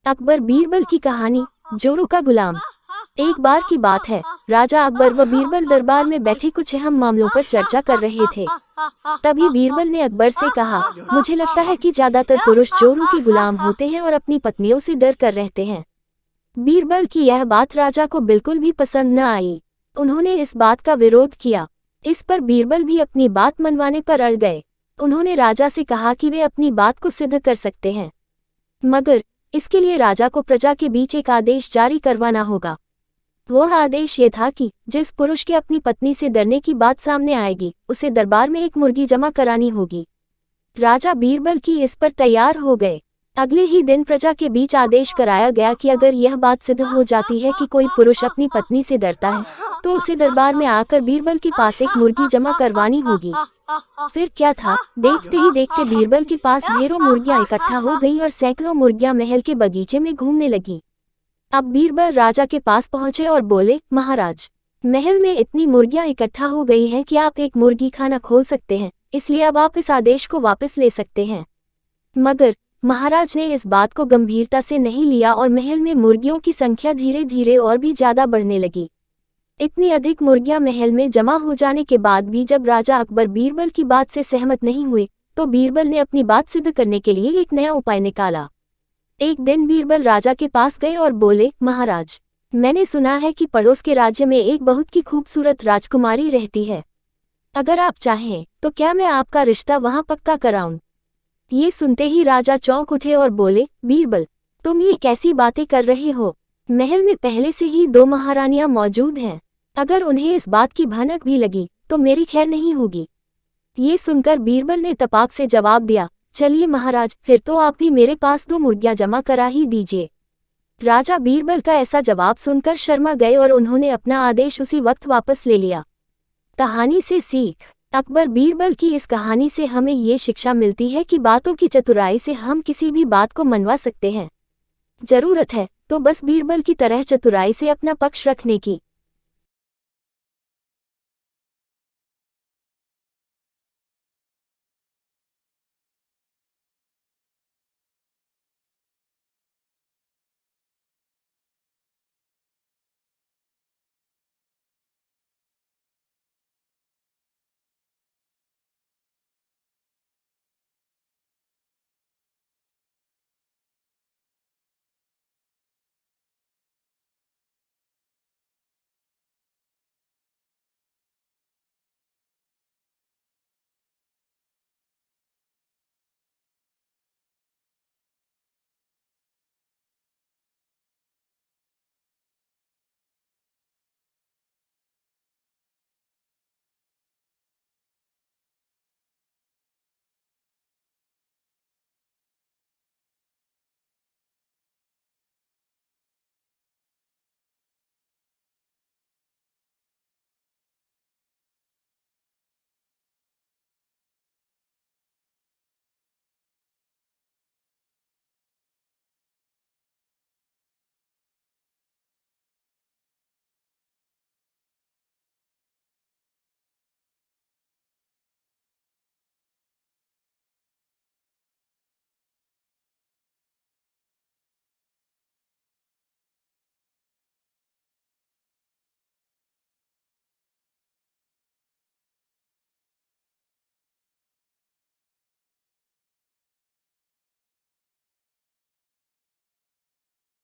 अकबर बीरबल की कहानी, जोरू का गुलाम। एक बार की बात है, राजा अकबर व बीरबल दरबार में बैठे कुछ अहम मामलों पर चर्चा कर रहे थे। तभी बीरबल ने अकबर से कहा, मुझे लगता है कि ज्यादातर पुरुष जोरू के गुलाम होते हैं और अपनी पत्नियों से डर कर रहते हैं। बीरबल की यह बात राजा को बिल्कुल भी पसंद न आई। उन्होंने इस बात का विरोध किया। इस पर बीरबल भी अपनी बात मनवाने पर अड़ गए। उन्होंने राजा से कहा कि वे अपनी बात को सिद्ध कर सकते हैं, मगर इसके लिए राजा को प्रजा के बीच एक आदेश जारी करवाना होगा। वह आदेश ये था कि जिस पुरुष के अपनी पत्नी से डरने की बात सामने आएगी, उसे दरबार में एक मुर्गी जमा करानी होगी। राजा बीरबल की इस पर तैयार हो गए। अगले ही दिन प्रजा के बीच आदेश कराया गया कि अगर यह बात सिद्ध हो जाती है कि कोई पुरुष अपनी पत्नी से डरता है, तो उसे दरबार में आकर बीरबल के पास एक मुर्गी जमा करवानी होगी। फिर क्या था, देखते ही देखते बीरबल के पास ढेरों मुर्गियां इकट्ठा हो गईं और सैकड़ों मुर्गियां महल के बगीचे में घूमने लगीं। अब बीरबल राजा के पास पहुंचे और बोले, महाराज, महल में इतनी मुर्गियां इकट्ठा हो गई हैं कि आप एक मुर्गी खाना खोल सकते हैं, इसलिए अब आप इस आदेश को वापस ले सकते हैं। मगर महाराज ने इस बात को गंभीरता से नहीं लिया और महल में मुर्गियों की संख्या धीरे धीरे और भी ज्यादा बढ़ने लगी। इतनी अधिक मुर्गियां महल में जमा हो जाने के बाद भी जब राजा अकबर बीरबल की बात से सहमत नहीं हुए, तो बीरबल ने अपनी बात सिद्ध करने के लिए एक नया उपाय निकाला। एक दिन बीरबल राजा के पास गए और बोले, महाराज, मैंने सुना है कि पड़ोस के राज्य में एक बहुत ही खूबसूरत राजकुमारी रहती है। अगर आप चाहें तो क्या मैं आपका रिश्ता वहां पक्का कराऊं? ये सुनते ही राजा चौंक उठे और बोले, बीरबल, तुम ये कैसी बातें कर रहे हो? महल में पहले से ही 2 महारानियां मौजूद हैं। अगर उन्हें इस बात की भनक भी लगी तो मेरी खैर नहीं होगी। ये सुनकर बीरबल ने तपाक से जवाब दिया, चलिए महाराज, फिर तो आप भी मेरे पास 2 मुर्गियां जमा करा ही दीजिए। राजा बीरबल का ऐसा जवाब सुनकर शर्मा गए और उन्होंने अपना आदेश उसी वक्त वापस ले लिया। कहानी से सीख। अकबर बीरबल की इस कहानी से हमें ये शिक्षा मिलती है कि बातों की चतुराई से हम किसी भी बात को मनवा सकते हैं। जरूरत है तो बस बीरबल की तरह चतुराई से अपना पक्ष रखने की।